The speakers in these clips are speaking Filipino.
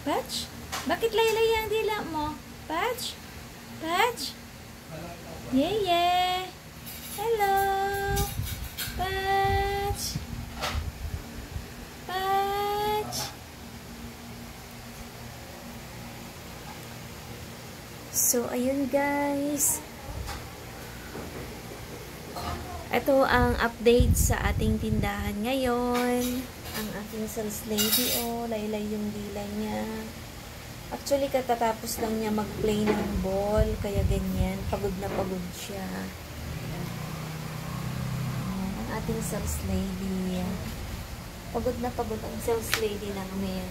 Patch? Bakit laylay ang dila mo? Patch? Patch? Yeye! Hello! Patch! Patch! So, ayun guys. Ito ang update sa ating tindahan ngayon. Ang aking sales lady, oh, laylay yung dila niya. Actually, katatapos lang niya mag-play ng ball, kaya ganyan. Pagod na pagod siya. Ang ating sales lady. Pagod na pagod ang sales lady namin.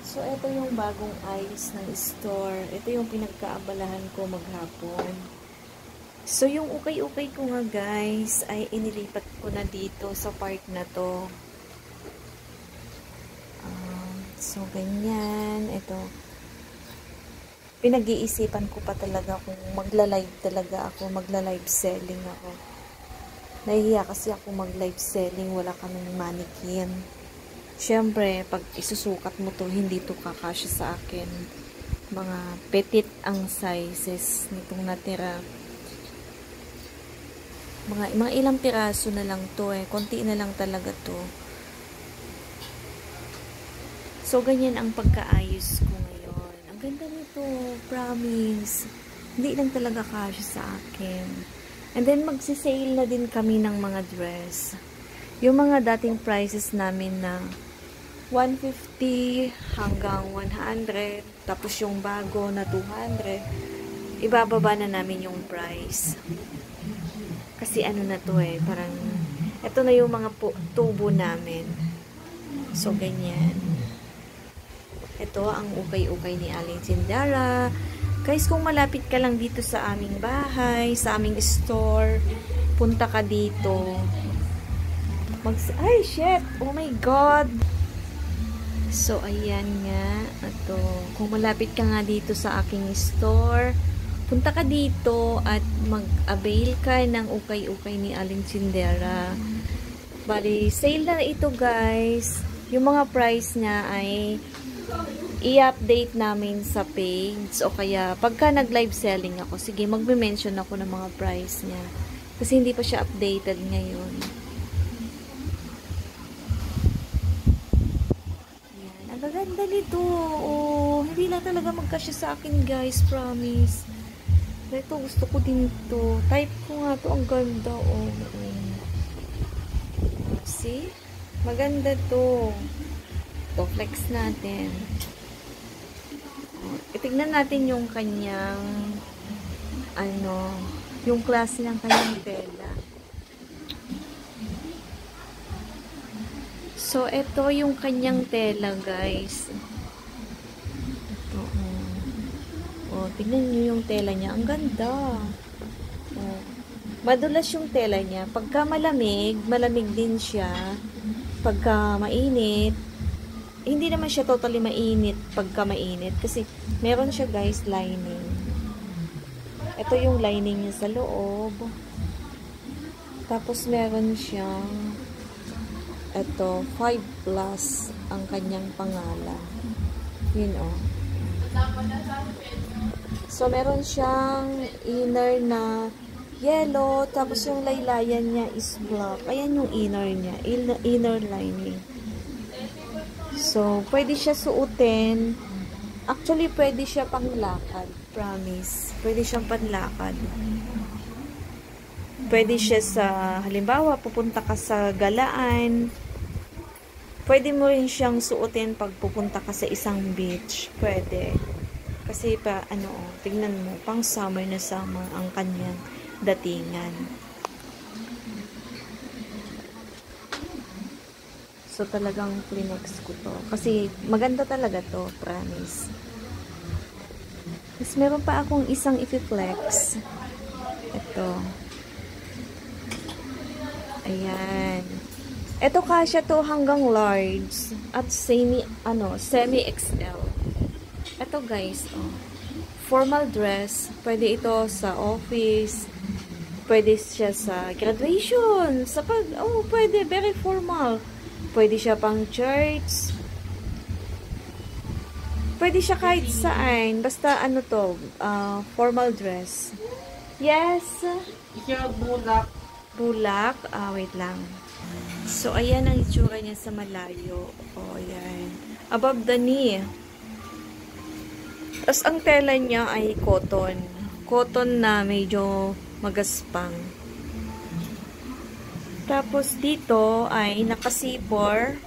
So, ito yung bagong ayos ng store. Ito yung pinagkaabalahan ko maghapon. So, yung ukay-ukay ko nga guys, ay inilipat ko na dito sa park na to. So, ganyan. Ito. Pinag-iisipan ko pa talaga kung magla-live talaga ako. Magla-live selling ako. Nahihiya kasi ako mag-live selling. Wala kaming mannequin. Siyempre, pag isusukat mo to, hindi to kakasya sa akin. Mga petit ang sizes nitong natira. Mga ilang piraso na lang to eh. Konti na lang talaga to. So, ganyan ang pagkaayos ko ngayon. Ang ganda nito. Promise. Hindi lang talaga kasya sa akin. And then, magsisale na din kami ng mga dress. Yung mga dating prices namin na 150 hanggang 100, tapos yung bago na 200, ibababa na namin yung price. Kasi ano na to eh, parang, ito na yung mga tubo namin. So, ganyan. Ito ang ukay-ukay ni Aling Tindera. Guys, kung malapit ka lang dito sa aming bahay, sa aming store, punta ka dito. Ay, shit! Oh my God! So, ayan nga. Ito. Kung malapit ka nga dito sa aking store, punta ka dito at mag-avail ka ng ukay-ukay ni Aling Tindera. Bali, sale na ito guys. Yung mga price niya ay i-update namin sa page. O kaya, pagka nag-live selling ako, sige, magme-mention ako ng mga price niya. Kasi hindi pa siya updated ngayon. Ganda nito. Oh, hindi lang talaga magkasya sa akin, guys. Promise. Ito, gusto ko din to. Type ko nga to. Ang ganda. Oh. See? Maganda to. Ito, flex natin. Itignan natin yung kanyang yung klase ng kanyang tela. So, ito yung kanyang tela, guys. Ito, oh, tignan nyo yung tela niya. Ang ganda. Oh. Madulas yung tela niya. Pagka malamig, malamig din siya. Pagka mainit, hindi naman siya totally mainit pagka mainit. Kasi, meron siya, guys, lining. Ito yung lining niya sa loob. Tapos, meron siyang ito, 5 plus ang kanyang pangalan. Yun, oh. So, meron siyang inner na yellow, tapos yung laylayan niya is black. Ayan yung inner niya, inner lining. So, pwede siya suotin. Actually, pwede siya panglakad. Promise. Pwede siyang panlakad. Pwede siya sa, halimbawa, pupunta ka sa galaan. Pwede mo rin siyang suotin pag pupunta ka sa isang beach. Pwede. Kasi pa, tingnan mo, pang summer na summer ang kanyang datingan. So, talagang Kleenex ko to. Kasi, maganda talaga to, promise. Tapos, meron pa akong isang i-flex. Ito. Ayan. Ito kasya to hanggang large at semi-XL. Ito guys, oh. Formal dress. Pwede ito sa office. Pwede siya sa graduation, sa pwede, very formal. Pwede siya pang church. Pwede siya kahit saan. Basta ano to, formal dress. Yes. Bulak. Bulak. Wait lang. So, ayan ang itsura niya sa malayo. Ayan. Above the knee. Tapos, ang tela niya ay cotton. Cotton na medyo magaspang. Tapos, dito ay nakasipor.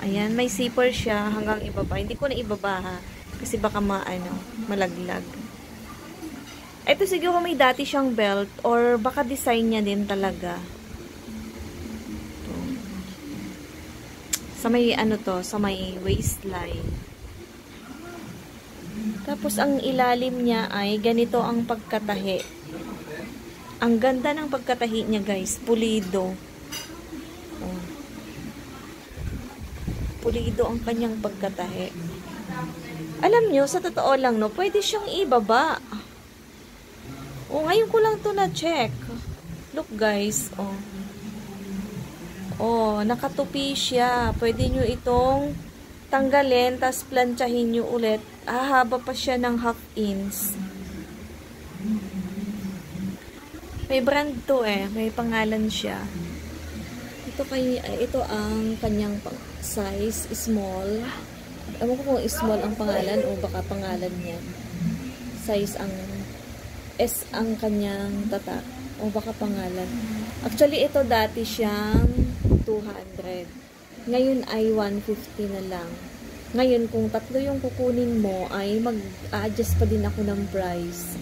Ayan, may zipper siya hanggang ibaba. Hindi ko na ibaba ha. Kasi baka malaglag. Ito siguro may dati siyang belt or baka design niya din talaga. Ito. Sa may sa may waistline. Tapos ang ilalim niya ay ganito ang pagkatahi. Ang ganda ng pagkatahi niya guys. Pulido. Pulido ang kanyang pagkatahi. Alam nyo, sa totoo lang, no, pwede siyang ibaba. Ngayon ko lang to na-check. Look, guys. Nakatupi siya. Pwede nyo itong tanggalin, tas plantsahin nyo ulit. Hahaba pa siya ng 1/2 inch. May brand to May pangalan siya. Ito ang kanyang size, small. Ewan ko kung small ang pangalan o baka pangalan niya. Size S ang kanyang tatak o baka pangalan. Actually, ito dati siyang 200. Ngayon ay 150 na lang. Ngayon, kung 3 yung kukunin mo, ay mag-adjust pa din ako ng price.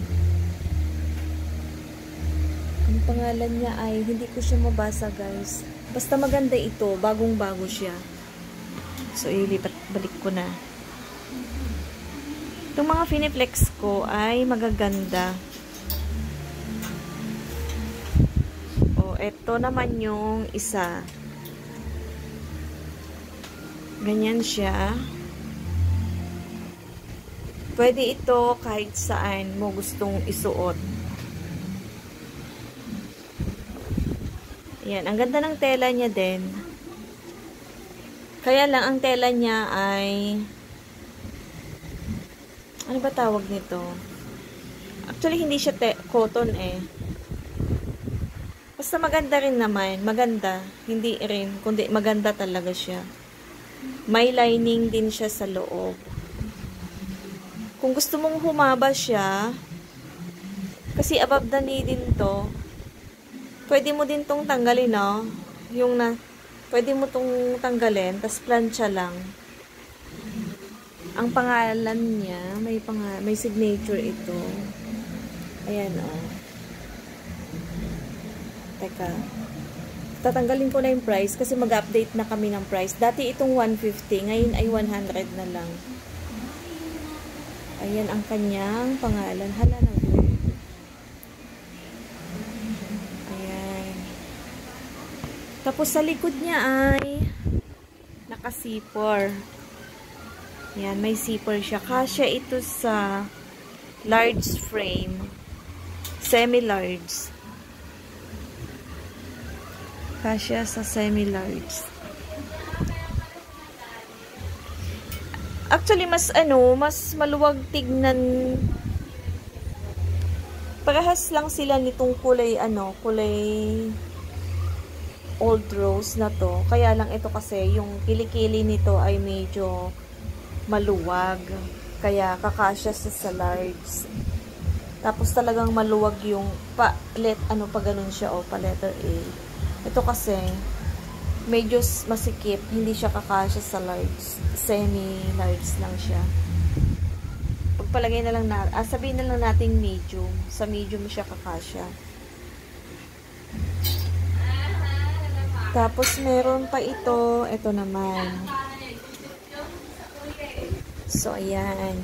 Ang pangalan niya ay, hindi ko siya mabasa guys. Basta maganda ito, bagong-bago siya. So, balik ko na. Itong mga Finiflex ko ay magaganda. Ito naman yung isa. Ganyan siya. Pwede ito kahit saan mo gustong isuot. Ayan, ang ganda ng tela niya din. Kaya lang, ang tela niya ay ano ba tawag nito? Actually, hindi siya cotton Basta maganda rin naman. Maganda. Hindi rin. Kundi maganda talaga siya. May lining din siya sa loob. Kung gusto mong humaba siya, kasi above the knee din to, pwede mo din tong tanggalin, no? Pwede mo tong tanggalin, tas plancha lang. Ang pangalan niya, may signature ito. Ayan, Teka. Tatanggalin ko na yung price kasi mag-update na kami ng price. Dati itong 150, ngayon ay 100 na lang. Ayan ang kanyang pangalan. Hala na weird. Ayan. Tapos sa likod niya ay nakasipor. Ayan, may zipper siya. Kasya ito sa large frame. Semi-large. Kasya sa semi-large. Actually, mas maluwag tignan. Parehas lang sila nitong kulay old rose na to. Kaya lang ito kasi, yung kilikili nito ay medyo maluwag. Kaya kakasya sa large. Tapos talagang maluwag yung pa ganun siya pa letter A. Ito kasi, medyo masikip, hindi siya kakasya sa large. Semi-large lang siya. Pagpalagay na lang sabihin na lang nating medium. Sa medium siya kakasya. Tapos, meron pa ito. Ito naman. So, ayan.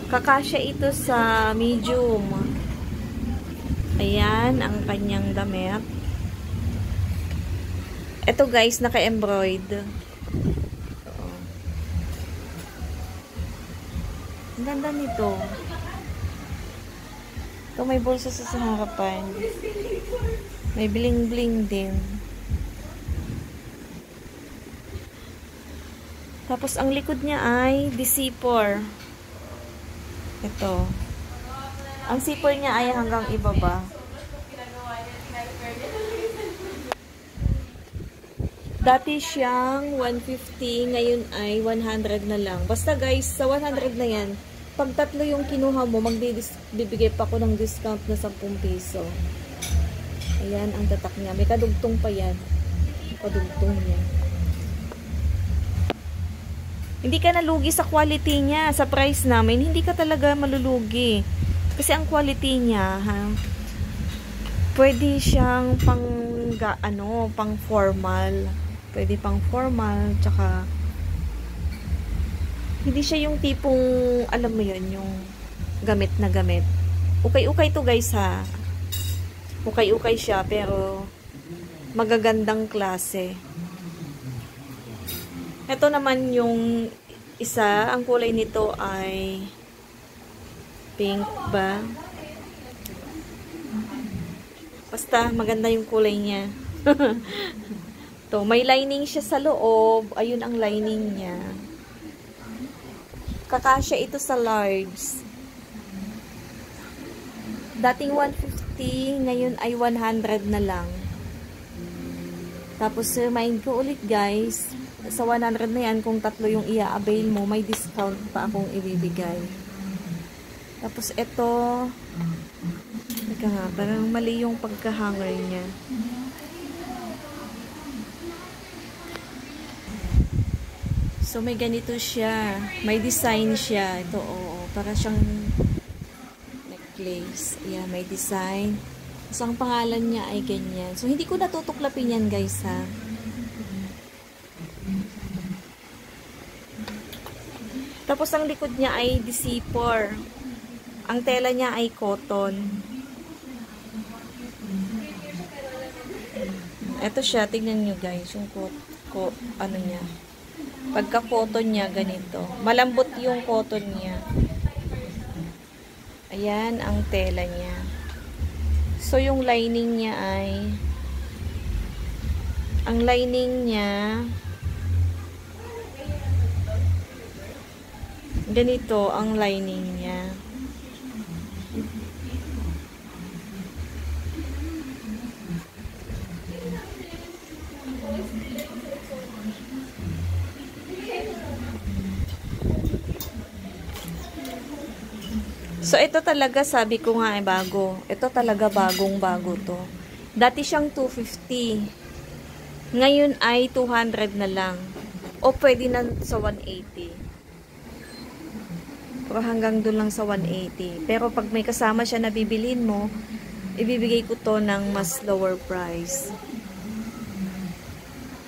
Kakasya ito sa medium. Ayan, ang kanyang damit. Ito guys, naka-embroid. Ang ganda nito. Ito may bulsa sa harapan. May bling-bling din. Tapos, ang likod niya ay D-zipper. Ito. Ang zipper niya ay hanggang ibaba. Dati siyang 150, ngayon ay 100 na lang. Basta guys, sa 100 na yan, pag tatlo yung kinuha mo, magbibigay pa ako ng discount na 10 piso. Ayan, ang tatak niya. May kadugtong pa yan. Kadugtong niya. Hindi ka nalugi sa quality niya. Sa price namin, hindi ka talaga malulugi. Kasi ang quality niya, ha, pwede siyang pang formal. Pwede pang formal, tsaka hindi siya yung tipong, alam mo yun, yung gamit na gamit. Ukay-ukay to guys ha. Ukay-ukay siya, pero magagandang klase. Ito naman yung isa, ang kulay nito ay pink ba? Basta maganda yung kulay niya. To, may lining siya sa loob. Ayun ang lining niya. Kakasya ito sa large. Dating 150, ngayon ay 100 na lang. Tapos, remind ko ulit guys, sa 100 na yan, kung tatlo yung i-avail mo, may discount pa akong ibibigay. Tapos, ito, teka nga, parang mali yung pagka-hanger niya. So, may ganito siya. May design siya. Ito, oo. Para siyang necklace. Ayan, may design. So, ang pangalan niya ay ganyan. So, hindi ko natutuklapin yan, guys, ha. Tapos, ang likod niya ay D-zipper. Ang tela niya ay cotton. Ito siya. Tingnan nyo, guys. Yung ano niya. Pagka-cotton niya, ganito. Malambot yung cotton niya. Ayan, ang tela niya. So, yung lining niya ay ang lining niya ganito ang lining niya. So, ito talaga, sabi ko nga, bago. Ito talaga bagong-bago to. Dati siyang 250. Ngayon ay 200 na lang. O pwede na sa 180. Pero hanggang doon lang sa 180. Pero pag may kasama siya na bibilin mo, ibibigay ko to ng mas lower price.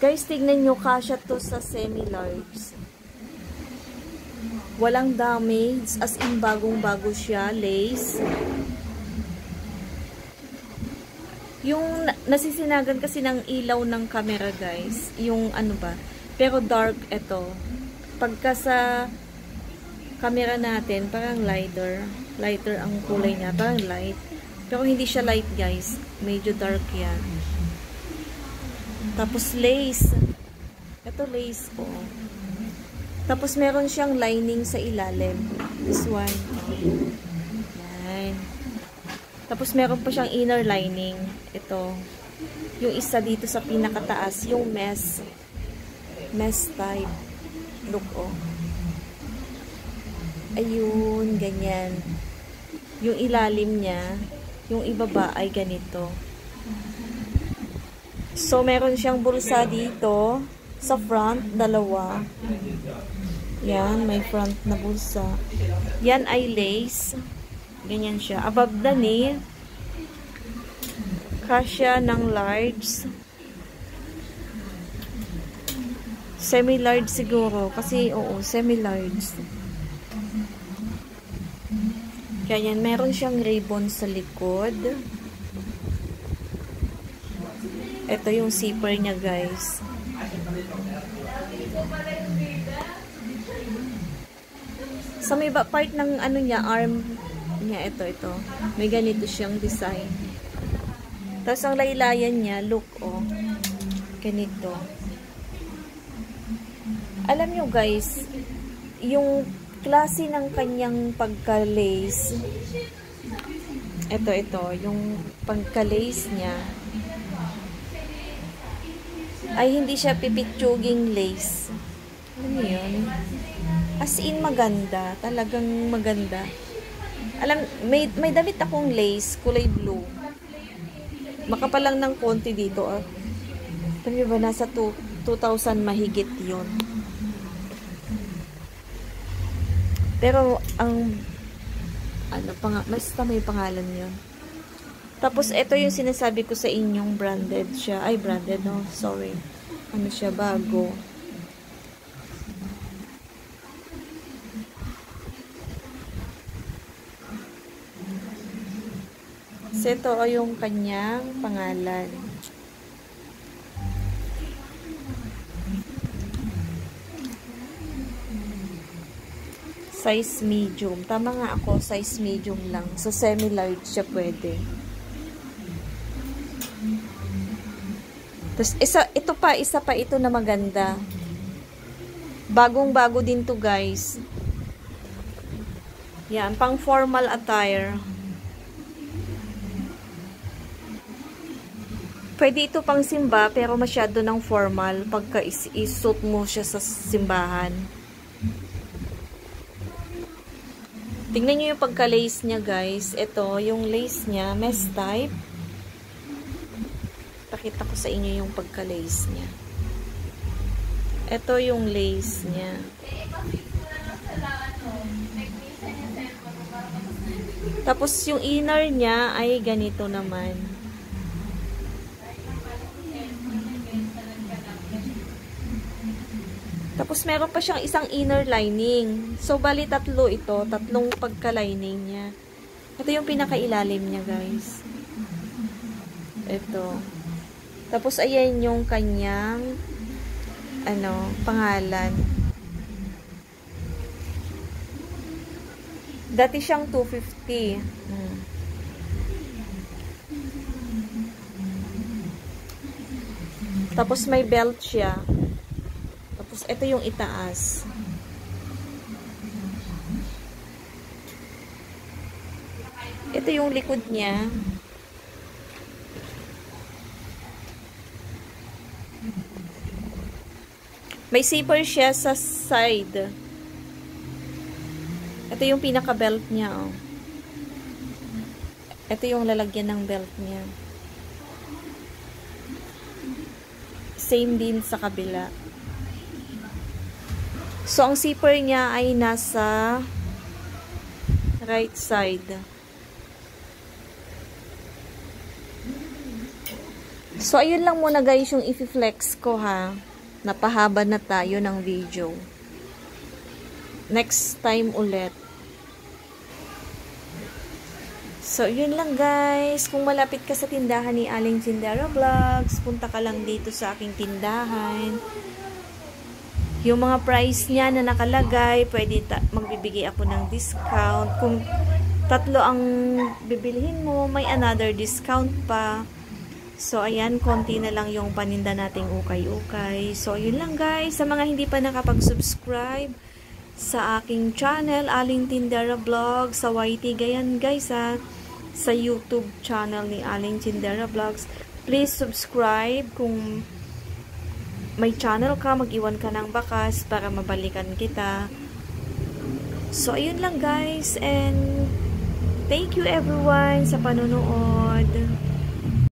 Guys, tignan nyo, kasya to sa semi-large. Walang damage, as in bagong-bago siya, lace. Yung nasisinagan kasi ng ilaw ng camera, guys, yung ano ba, pero dark ito. Pagka sa camera natin, parang lighter ang kulay niya, parang light. Pero hindi siya light, guys, medyo dark yan. Tapos lace, ito lace po. Tapos, meron siyang lining sa ilalim. This one. Yan. Tapos, meron pa siyang inner lining. Ito. Yung isa dito sa pinakataas. Yung mesh. Mesh type. Look, oh. Ayun. Ganyan. Yung ilalim niya. Yung ibaba ay ganito. So, meron siyang bulsa dito. Sa front, dalawa. Yan, may front na bulsa. Yan ay lace. Ganyan siya. Above the knee, kasya ng large. Semi-large siguro. Kasi, oo, semi-large. Kaya yan, meron siyang ribbon sa likod. Ito yung zipper niya, guys. Sa may part ng ano niya, arm, Ito. May ganito siyang design. Tapos ang laylayan niya, look, oh. Ganito. Alam nyo guys, yung klase ng kanyang pagka-lace, ito, yung pagka-lace niya, ay hindi siya pipitsuging lace. Alam mo yun? As in, maganda. Talagang maganda. Alam, may damit akong lace, kulay blue. Makapal lang ng konti dito, ah. Alam nyo ba, nasa 2,000 mahigit yun. Pero, basta may pangalan yun. Tapos, ito yung sinasabi ko sa inyong branded siya. Ay, branded, no? Sorry. Ano siya, bago. So, ito yung kanyang pangalan. Size medium. Tama nga ako, size medium lang. So, semi-large siya pwede. Tapos, isa pa ito na maganda. Bagong-bago din to guys. Yan, pang formal attire. Pwede ito pang simba, pero masyado ng formal pagka isuot mo siya sa simbahan. Tingnan nyo yung pagka-lace niya, guys. Ito, yung lace niya, mesh type. Pakita ko sa inyo yung pagka-lace niya. Ito yung lace niya. Tapos, yung inner niya ay ganito naman. Tapos, meron pa siyang isang inner lining. So, bali tatlo ito. Tatlong pagka-lining niya. Ito yung pinakailalim niya, guys. Ito. Tapos, ayan yung kanyang pangalan. Dati siyang 250. Tapos, may belt siya. Ito yung itaas. Ito yung likod niya. May zipper siya sa side. Ito yung pinaka-belt niya, oh. Ito yung lalagyan ng belt niya. Same din sa kabila. So, ang zipper niya ay nasa right side. So, ayun lang muna guys yung i-flex ko, ha. Napahaba na tayo ng video. Next time ulit. So, yun lang guys. Kung malapit ka sa tindahan ni Aling Tindera Vlogs, punta ka lang dito sa aking tindahan. Yung mga price niya na nakalagay, pwede magbibigay ako ng discount. Kung tatlo ang bibilihin mo, may another discount pa. So, ayan, konti na lang yung paninda nating ukay-ukay. So, yun lang guys. Sa mga hindi pa nakapag-subscribe sa aking channel, Aling Tindera Vlogs, sa YT Gayan guys, ha. Sa YouTube channel ni Aling Tindera Vlogs. Please subscribe. Kung may channel ka, mag-iwan ka ng bakas para mabalikan kita. So, ayun lang guys. And thank you everyone sa panonood.